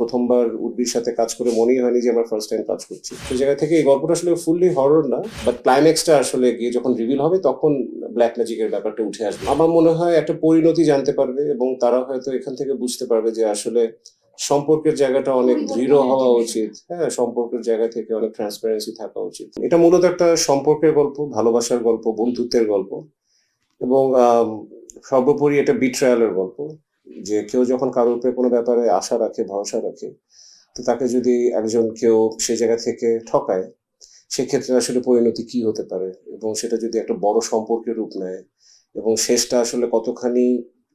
প্রথমবার উর্বির সাথে কাজ করে মনেই হয়নি যে আমরা ফার্স্ট টাইম কাজ করছি। সেই জায়গা থেকে এই গল্পটা আসলে ফুললি হরর না, বাট ক্লাইম্যাক্সটা আসলে গিয়ে যখন রিভিল হবে তখন ব্ল্যাক ম্যাজিকের ব্যাপারটা উঠে আসবে। আমার মনে হয় একটা পরিণতি জানতে পারবে এবং তারা হয়তো এখান থেকে বুঝতে পারবে যে আসলে সম্পর্কের জায়গাটা অনেক দৃঢ় হওয়া উচিত। হ্যাঁ, সম্পর্কের জায়গা থেকে অনেক ট্রান্সপারেন্সি থাকা উচিত। এটা মূলত একটা সম্পর্কের গল্প, ভালোবাসার গল্প, বন্ধুত্বের গল্প এবং সর্বোপরি এটা বিট্রায়ালের গল্প। যে কেউ যখন কারোর উপরে কোনো ব্যাপারে আশা রাখে, ভরসা রাখে, তো তাকে যদি একজন কেউ সেই জায়গা থেকে ঠকায়, সেক্ষেত্রে আসলে পরিণতি কি হতে পারে এবং সেটা যদি একটা বড় সম্পর্কের রূপ নেয় এবং শেষটা আসলে কতখানি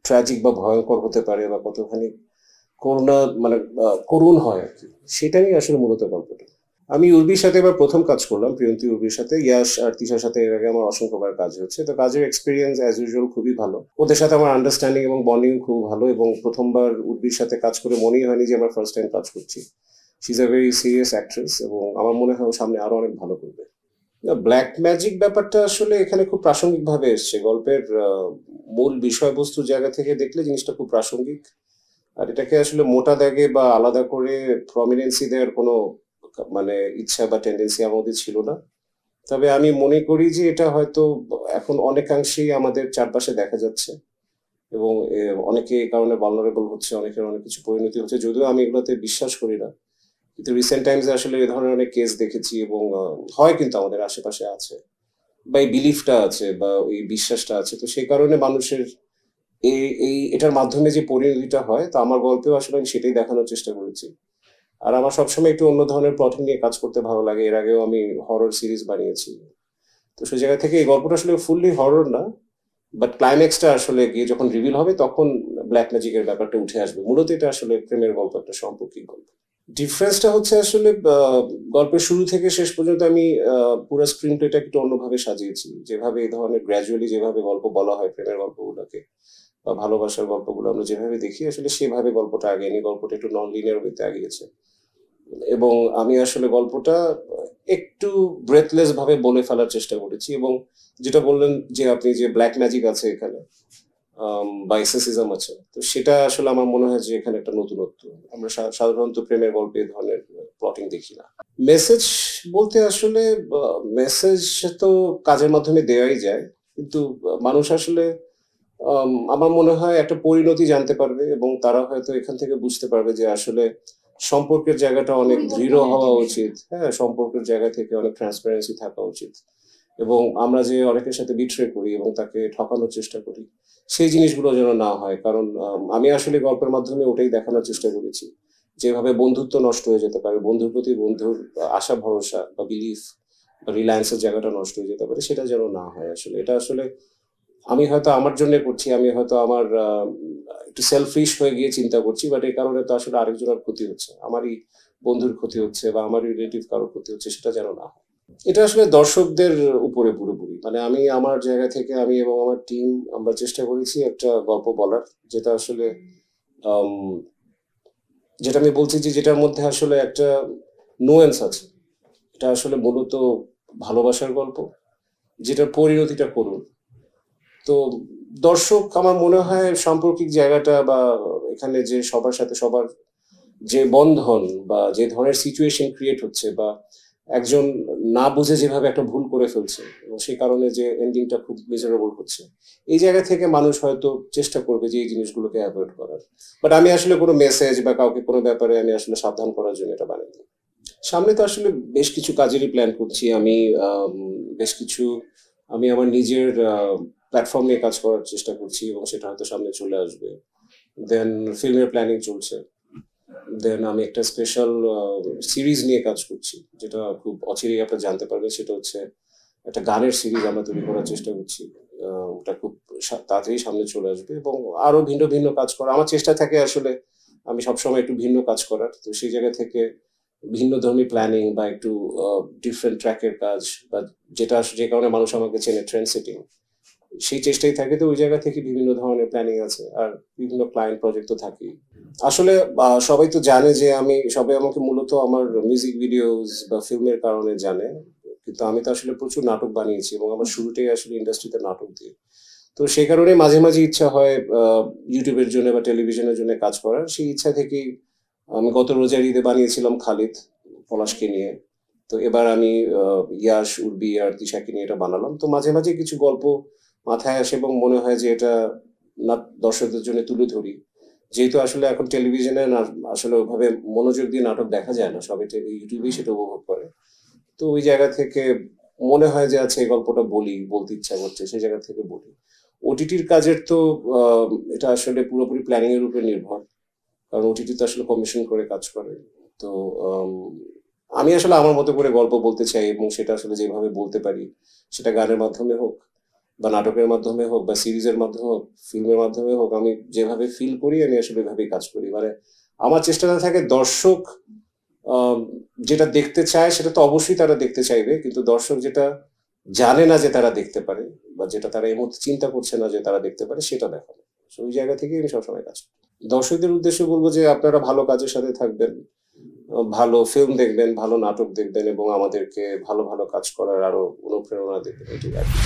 ট্র্যাজিক বা ভয়ঙ্কর হতে পারে বা কতখানি করুণা মানে করুণ হয় আর কি, সেটা নিয়ে আসলে মূলত গল্পটা। আমি উর্বির সাথে এবার প্রথম কাজ করলাম, প্রিয়ন্তী উর্বির সাথে। ইয়াশ আর তিশার সাথে এর আগে আমার অসংখ্যবার কাজ হচ্ছে, তো কাজের এক্সপিরিয়েন্স অ্যাজ ইউজুয়াল খুবই ভালো। ওদের সাথে আমার আন্ডারস্ট্যান্ডিং এবং বন্ডিং খুব ভালো এবং প্রথমবার উর্বির সাথে কাজ করে মনেই হয়নি যে আমরা ফার্স্ট টাইম কাজ করছি। She is a very serious actress এবং আমার মনে হয় ও সামনে আরো অনেক ভালো করবে। ব্ল্যাক ম্যাজিক ব্যাপারটা আসলে এখানে খুব প্রাসঙ্গিকভাবে এসছে গল্পের মূল বিষয়বস্তুর জায়গা থেকে দেখলে জিনিসটা খুব প্রাসঙ্গিক। আর এটাকে আসলে মোটা দাগে বা আলাদা করে প্রমিনেন্সি দেওয়ার কোনো মানে ইচ্ছা বা টেন্ডেন্সি আমাদের ছিল না। তবে আমি মনে করি যে এটা হয়তো এখন অনেকাংশেই আমাদের চারপাশে দেখা যাচ্ছে এবং অনেকে এই কারণে ভালনারেবল হচ্ছে, অনেকের অনেক কিছু পরিণতি হচ্ছে, যদিও আমি এগুলোতে বিশ্বাস করি না। কিন্তু রিসেন্ট টাইমসে আসলে এই ধরনের অনেক কেস দেখেছি এবং হয় কিন্তু আমাদের আশেপাশে আছে বা এই বিলিফটা আছে বা এই বিশ্বাসটা আছে, তো সেই কারণে মানুষের এই এই এটার মাধ্যমে যে পরিণতিটা হয়, তা আমার গল্পেও আসলে আমি সেটাই দেখানোর চেষ্টা করেছি। আর আমার সবসময় একটু অন্য ধরনের প্লটিং নিয়ে কাজ করতে ভালো লাগে। এর আগেও আমি হরর সিরিজ বানিয়েছি, তো সেই জায়গা থেকে এই গল্পটা আসলে ফুললি হরর না, বাট ক্লাইম্যাক্সটা আসলে গিয়ে যখন রিভিল হবে তখন ব্ল্যাক ম্যাজিকের ব্যাপারটা উঠে আসবে। মূলত এটা আসলে প্রেমের গল্প, একটা সাম্পর্কিক গল্প। ডিফারেন্সটা হচ্ছে আসলে গল্পের শুরু থেকে শেষ পর্যন্ত আমি পুরো স্ক্রিন প্লেটা একটু অন্যভাবে সাজিয়েছি। যেভাবে এই ধরনের গ্র্যাজুয়ালি যেভাবে গল্প বলা হয় প্রেমের গল্পগুলোকে বা ভালোবাসার গল্পগুলো আমরা যেভাবে দেখি, আসলে সেভাবে গল্পটা আগেনি। গল্পটা একটু নন লিনিয়ার ওয়েতে আগিয়েছে এবং আমি আসলে গল্পটা একটু ব্রেথলেস ভাবে বলে ফেলার চেষ্টা করেছি। এবং যেটা বললেন যে আপনি, যে ব্ল্যাক ম্যাজিক আছে এখানে বা এক্সেসিজম আছে, তো সেটা আসলে আমার মনে হয় যে এখানে একটা নতুনত্ব। আমরা সাধারণত প্রেমের গল্পে এই ধরনের প্লটিং দেখি না। মেসেজ বলতে আসলে মেসেজ তো কাজের মাধ্যমে দেওয়াই যায়, কিন্তু মানুষ আসলে আমার মনে হয় একটা পরিণতি জানতে পারবে এবং তারা হয়তো এখান থেকে বুঝতে পারবে যে আসলে সম্পর্কের জায়গাটা অনেক দৃঢ় হওয়া উচিত। হ্যাঁ, সম্পর্কের জায়গা থেকে অনেক ট্রান্সপারেন্সি থাকা উচিত এবং আমরা যে অনেকের সাথে বিট্রে করি এবং তাকে ঠকানোর চেষ্টা করি, সেই জিনিসগুলো যেন না হয়। কারণ আমি আসলে গল্পের মাধ্যমে ওটাই দেখানোর চেষ্টা করেছি, যেভাবে বন্ধুত্ব নষ্ট হয়ে যেতে পারে, বন্ধুর প্রতি বন্ধুর আশা ভরসা বা বিলিফ বা রিলায়েন্সের জায়গাটা নষ্ট হয়ে যেতে পারে, সেটা যেন না হয়। আসলে এটা আসলে আমি হয়তো আমার জন্য করছি, আমি হয়তো আমার একটু সেলফিশ হয়ে গিয়ে চিন্তা করছি, বাট এই কারণে তো আসলে আরেকজনের ক্ষতি হচ্ছে, আমারই বন্ধুর ক্ষতি হচ্ছে বা আমার রিলেটিভ কারোর ক্ষতি হচ্ছে, সেটা যেন না হয়। এটা আসলে দর্শকদের উপরে পুরোপুরি, মানে আমি আমার জায়গা থেকে আমি এবং আমার টিম আমরা চেষ্টা করেছি একটা গল্প বলার, যেটা আসলে আম, যেটা আমি বলছি যে যেটার মধ্যে আসলে একটা নোয়েন্স আছে। এটা আসলে মূলত ভালোবাসার গল্প, যেটার পরিণতিটা করুন। তো দর্শক আমার মনে হয় সাম্প্রতিক জায়গাটা বা এখানে যে সবার সাথে সবার যে বন্ধন বা যে ধরনের সিচুয়েশন ক্রিয়েট হচ্ছে বা একজন না বুঝে যেভাবে একটা ভুল করে ফেলছে এবং সেই কারণে যে এন্ডিংটা খুব মিজারেবল হচ্ছে, এই জায়গা থেকে মানুষ হয়তো চেষ্টা করবে যে এই জিনিসগুলোকে অ্যাভয়েড করার। বাট আমি আসলে কোনো মেসেজ বা কাউকে কোনো ব্যাপারে আমি আসলে সাবধান করার জন্য এটা বানাইনি। সামনে তো আসলে বেশ কিছু কাজেরই প্ল্যান করছি আমি। বেশ কিছু আমি আমার নিজের প্ল্যাটফর্ম নিয়ে কাজ করার চেষ্টা করছি এবং সেটা হয়তো সামনে চলে আসবে। দেন ফিল্মের প্ল্যানিং চলছে। দেন আমি একটা স্পেশাল সিরিজ নিয়ে কাজ করছি, যেটা খুব অচিরেই আপনারা জানতে পারবেন। সেটা হচ্ছে একটা গানের সিরিজ আমরা তৈরি করার চেষ্টা করছি। ওটা খুব তাড়াতাড়ি সামনে চলে আসবে এবং আরো ভিন্ন ভিন্ন কাজ করা আমার চেষ্টা থাকে। আসলে আমি সবসময় একটু ভিন্ন কাজ করার, তো সেই জায়গা থেকে ভিন্ন ধর্মী প্ল্যানিং বা একটু ডিফারেন্ট ট্র্যাকের কাজ বা যেটা যে কারণে মানুষ আমাকে চেনে, ট্রেন্ড সেটিং, সেই চেষ্টাই থাকে। তো ওই জায়গা থেকে বিভিন্ন ধরনের প্ল্যানিং আছে আর বিভিন্ন ক্লায়েন্ট প্রজেক্ট তো থাকেই। আসলে সবাই তো জানে যে সবাই আমাকে মূলত আমার মিউজিক ভিডিওস বা ফিল্মের কারণে জানে, কিন্তু আমি তো আসলে প্রচুর নাটক বানিয়েছি এবং আমার শুরুটাই আসলে ইন্ডাস্ট্রিতে নাটক দিয়ে। তো সেই কারণে মাঝে মাঝে ইচ্ছা হয় ইউটিউবের জন্য বা টেলিভিশনের জন্য কাজ করার। সেই ইচ্ছা থেকেই আমি গত রোজার ঈদে বানিয়েছিলাম খালিদ পলাশকে নিয়ে। তো এবার আমি ইয়াশ, উর্বি আর তিশাকে নিয়ে এটা বানালাম। তো মাঝে মাঝে কিছু গল্প মাথায় আসে এবং মনে হয় যে এটা না দর্শকদের জন্য তুলে ধরি। যেহেতু আসলে এখন টেলিভিশনে আসলে ওইভাবে মনোযোগ দিয়ে নাটক দেখা যায় না, সবাই ইউটিউবেই সেটা উপভোগ করে। তো ওই জায়গা থেকে মনে হয় যে আচ্ছা এই গল্পটা বলতে ইচ্ছা করছে, সেই জায়গা থেকে বলি। ওটিটির কাজের তো এটা আসলে পুরোপুরি প্ল্যানিং এর উপরে নির্ভর, কারণ ওটিটি তো আসলে কমিশন করে কাজ করে। তো আমি আসলে আমার মতো করে গল্প বলতে চাই এবং সেটা আসলে যেভাবে বলতে পারি, সেটা গানের মাধ্যমে হোক বা নাটকের মাধ্যমে হোক বা সিরিজের মাধ্যমে হোক, ফিল্মের মাধ্যমে হোক, আমি যেভাবে ফিল করি আমি আসলে ওইভাবেই কাজ করি। মানে আমার চেষ্টাটা থাকে দর্শক আম, যেটা দেখতে চায় সেটা তো অবশ্যই তারা দেখতে চাইবে, কিন্তু দর্শক যেটা জানে না যে তারা দেখতে পারে বা যেটা তারা এই মুহূর্তে চিন্তা করছে না যে তারা দেখতে পারে, সেটা দেখানো। So, ওই জায়গা থেকে আমি সবসময় কাজ করি। দর্শকদের উদ্দেশ্যে বলবো যে আপনারা ভালো কাজের সাথে থাকবেন, ভালো ফিল্ম দেখবেন, ভালো নাটক দেখবেন এবং আমাদেরকে ভালো ভালো কাজ করার আরো অনুপ্রেরণা দেবেন, এটুকু আর কি।